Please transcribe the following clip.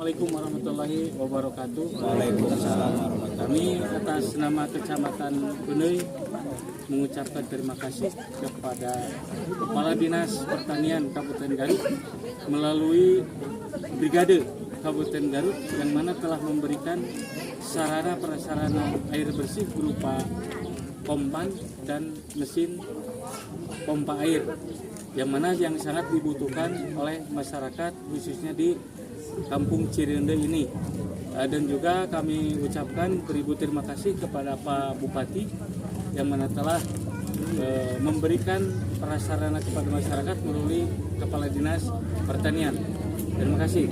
Assalamualaikum warahmatullahi wabarakatuh. Waalaikumsalam warahmatullahi Kami atas nama Kecamatan Beneuy mengucapkan terima kasih kepada Kepala Dinas Pertanian Kabupaten Garut melalui Brigade Kabupaten Garut yang mana telah memberikan sarana prasarana air bersih berupa pompa dan mesin pompa air yang mana yang sangat dibutuhkan oleh masyarakat khususnya di Kampung Cirende ini. Dan juga kami ucapkan beribu terima kasih kepada Pak Bupati yang mana telah memberikan prasarana kepada masyarakat melalui Kepala Dinas Pertanian. Terima kasih.